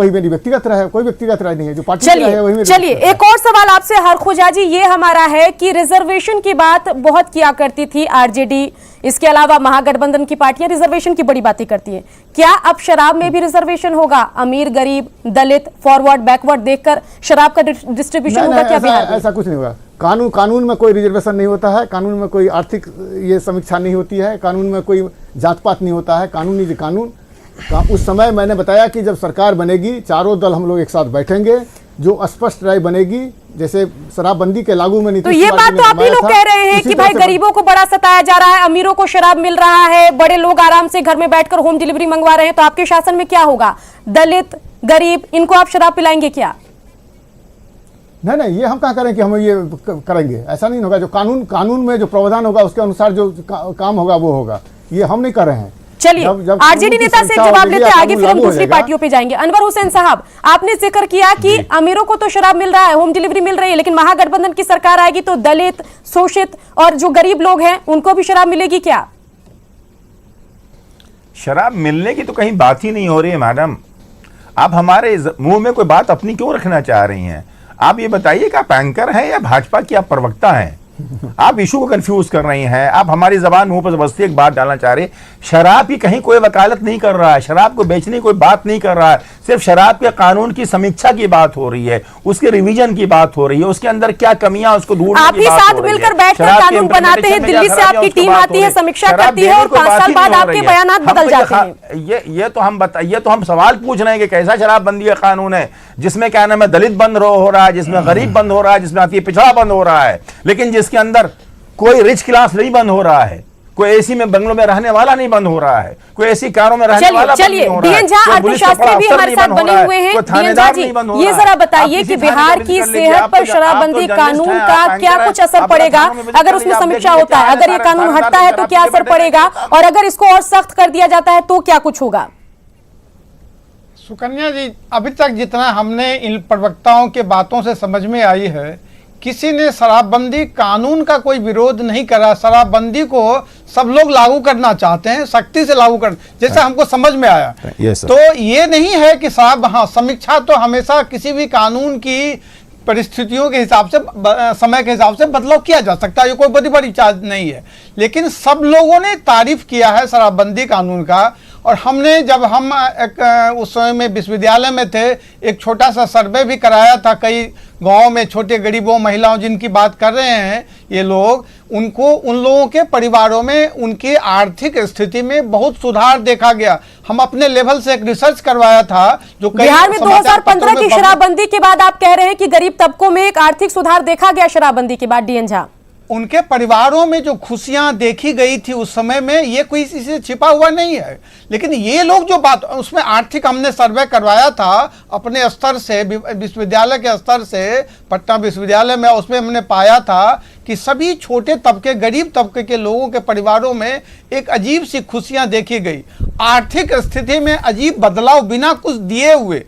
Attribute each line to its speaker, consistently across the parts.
Speaker 1: वही मेरी व्यक्तिगत राय है, कोई व्यक्तिगत राय नहीं है, जो पार्टी की राय है वही मेरी।
Speaker 2: चलिए एक और सवाल आपसे हरखुजा जी, ये हमारा है कि रिजर्वेशन की बात बहुत किया करती थी आरजेडी, इसके अलावा महागठबंधन की पार्टियां रिजर्वेशन की बड़ी बातें करती हैं। क्या अब शराब में भी रिजर्वेशन होगा? अमीर, गरीब, दलित, फॉरवर्ड, बैकवर्ड देखकर शराब का डिस्ट्रीब्यूशन होगा क्या बिहार में?
Speaker 1: ऐसा कुछ नहीं होगा। कानून में कोई रिजर्वेशन नहीं होता है, कानून में कोई आर्थिक ये समीक्षा नहीं होती है, कानून में कोई जात पात नहीं होता है। कानूनी जो कानून उस समय मैंने बताया कि जब सरकार बनेगी, चारों दल हम लोग एक साथ बैठेंगे, जो स्पष्ट राय बनेगी, जैसे शराबबंदी के लागू में
Speaker 2: तो ये बात तो आप ही लोग कह रहे हैं कि भाई गरीबों को बड़ा सताया जा रहा है, अमीरों को शराब मिल रहा है, बड़े लोग आराम से घर में बैठकर होम डिलीवरी मंगवा रहे हैं, तो आपके शासन में क्या होगा? दलित, गरीब, इनको आप शराब पिलाएंगे क्या?
Speaker 1: नहीं, ये हम कहाँ करें कि हम ये करेंगे, ऐसा नहीं होगा। जो कानून में जो प्रावधान होगा उसके अनुसार जो काम होगा वो होगा, ये हम नहीं कर रहे हैं।
Speaker 2: चलिए आरजेडी नेता से जवाब लेते हैं, आगे फिर हम दूसरी पार्टियों पे जाएंगे। अनवर हुसैन साहब, आपने जिक्र किया कि अमीरों को तो शराब मिल रहा है, होम डिलीवरी मिल रही है, लेकिन महागठबंधन की सरकार आएगी तो दलित, शोषित और जो गरीब लोग हैं उनको भी शराब मिलेगी क्या?
Speaker 3: शराब मिलने की तो कहीं बात ही नहीं हो रही है मैडम। आप हमारे मुंह में कोई बात अपनी क्यों रखना चाह रही हैं? आप ये बताइए कि आप एंकर हैं या भाजपा की आप प्रवक्ता हैं? आप इशू को कंफ्यूज कर रही हैं। आप हमारी जबान मुंह पर जबरदस्ती एक बात डालना चाह रहे। शराब की कहीं कोई वकालत नहीं कर रहा है, शराब को बेचने की कोई बात नहीं कर रहा है, सिर्फ शराब के कानून की समीक्षा की बात हो रही है, उसके रिवीजन की बात हो रही है, उसके अंदर क्या कमियां उसको ढूंढने
Speaker 2: आप ही साथ मिलकर बैठकर कानून बनाते हैं, दिल्ली से आपकी टीम आती है, समीक्षा करती है और 5 साल बाद आपके बयानात बदल जाते हैं।
Speaker 3: ये तो हम सवाल पूछ रहे हैं कि कैसा शराबबंदी का कानून है जिसमें क्या नाम है दलित बंद हो रहा है, जिसमें गरीब बंद हो रहा है, जिसमें अति पिछड़ा बंद हो रहा है, लेकिन जिसके अंदर कोई रिच क्लास नहीं बंद हो रहा है, कोई एसी में बंगलों में रहने वाला नहीं बंद हो रहा है, कोई एसी कारों में रहने वाला
Speaker 2: चलिए डीएन झा अर्थशास्त्री भी हमारे साथ बने हुए हैं। डीएन झा जी, ये जरा बताइए कि बिहार की सेहत पर शराबबंदी कानून का क्या कुछ असर पड़ेगा? अगर उसमें समीक्षा होता है, अगर ये कानून हटता है तो क्या असर पड़ेगा, और अगर इसको और सख्त कर दिया जाता है तो क्या कुछ होगा?
Speaker 4: सुकन्या जी, अभी तक जितना हमने इन प्रवक्ताओं के बातों से समझ में आई है, किसी ने शराबबंदी कानून का कोई विरोध नहीं करा। शराबबंदी को सब लोग लागू करना चाहते हैं, सख्ती से लागू कर, जैसे हमको समझ में आया। तो ये नहीं है कि साहब, हाँ, समीक्षा तो हमेशा किसी भी कानून की परिस्थितियों के हिसाब से, समय के हिसाब से बदलाव किया जा सकता है, ये कोई बड़ी चार्ज नहीं है। लेकिन सब लोगों ने तारीफ किया है शराबबंदी कानून का। और हमने जब हम उस समय में विश्वविद्यालय में थे, एक छोटा सा सर्वे भी कराया था कई गांवों में, छोटे गरीबों, महिलाओं जिनकी बात कर रहे हैं ये लोग, उनको, उन लोगों के परिवारों में उनकी आर्थिक स्थिति में बहुत सुधार देखा गया। हम अपने लेवल से एक रिसर्च करवाया था जो
Speaker 2: बिहार में 2015 की शराबबंदी के बाद आप कह रहे हैं कि गरीब तबकों में एक आर्थिक सुधार देखा गया शराबबंदी के बाद। डीएन झा,
Speaker 4: उनके परिवारों में जो खुशियां देखी गई थी उस समय में, ये कोई से छिपा हुआ नहीं है। लेकिन ये लोग जो बात, उसमें आर्थिक हमने सर्वे करवाया था अपने स्तर से, विश्वविद्यालय के स्तर से, पटना विश्वविद्यालय में, उसमें हमने पाया था कि सभी छोटे तबके, गरीब तबके के लोगों के परिवारों में एक अजीब सी खुशियां देखी गई। आर्थिक स्थिति में अजीब बदलाव, बिना कुछ दिए हुए,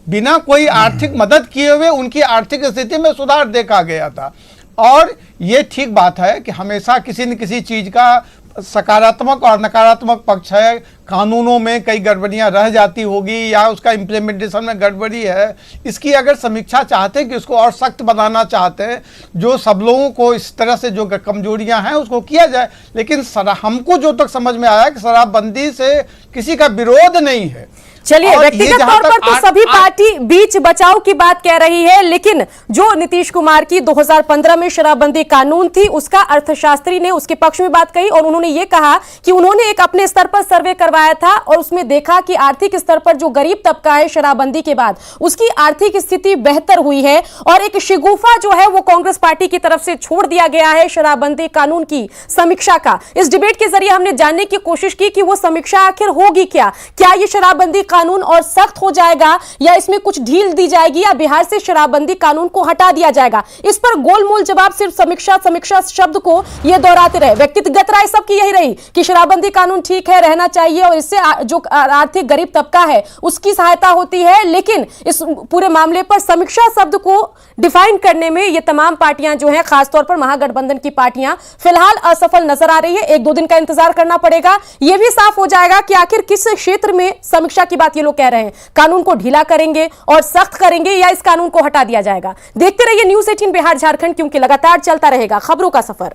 Speaker 4: बिना कोई आर्थिक मदद किए हुए उनकी आर्थिक स्थिति में सुधार देखा गया था। और ये ठीक बात है कि हमेशा किसी न किसी चीज़ का सकारात्मक और नकारात्मक पक्ष है। कानूनों में कई गड़बड़ियां रह जाती होगी या उसका इम्प्लीमेंटेशन में गड़बड़ी है, इसकी अगर समीक्षा चाहते हैं कि उसको और सख्त बनाना चाहते हैं, जो सब लोगों को इस तरह से जो कमजोरियां हैं उसको किया जाए। लेकिन हमको जो तक समझ में आया कि शराबबंदी से किसी का विरोध नहीं है।
Speaker 2: चलिए, व्यक्तिगत तौर पर तो सभी पार्टी बीच बचाव की बात कह रही है, लेकिन जो नीतीश कुमार की 2015 में शराबबंदी कानून थी उसका अर्थशास्त्री ने उसके पक्ष में बात कही और उन्होंने ये कहा कि उन्होंने एक अपने स्तर पर सर्वे करवाया था और उसमें देखा कि आर्थिक स्तर पर जो गरीब तबका है शराबबंदी के बाद उसकी आर्थिक स्थिति बेहतर हुई है और एक शिगुफा जो है वो कांग्रेस पार्टी की तरफ से छोड़ दिया गया है शराबबंदी कानून की समीक्षा का। इस डिबेट के जरिए हमने जानने की कोशिश की कि वो समीक्षा आखिर होगी क्या ये शराबबंदी कानून और सख्त हो जाएगा या इसमें कुछ ढील दी जाएगी या बिहार से शराबबंदी कानून को हटा दिया जाएगा। इस पर गोलमोल जवाब सिर्फ समीक्षा शब्द को ये दोहराते रहे। व्यक्तिगत राय सबकी यही रही कि शराबबंदी कानून ठीक है, रहना चाहिए और इससे जो आर्थिक गरीब तबका है उसकी सहायता होती है। लेकिन इस पूरे मामले पर समीक्षा शब्द को डिफाइन करने में ये तमाम पार्टियां जो है, खासतौर पर महागठबंधन की पार्टियां फिलहाल असफल नजर आ रही है। 1-2 दिन का इंतजार करना पड़ेगा, यह भी साफ हो जाएगा कि आखिर किस क्षेत्र में समीक्षा की बात बात ये लोग कह रहे हैं, कानून को ढीला करेंगे और सख्त करेंगे या इस कानून को हटा दिया जाएगा। देखते रहिए न्यूज़ 18 बिहार झारखंड, क्योंकि लगातार चलता रहेगा खबरों का सफर।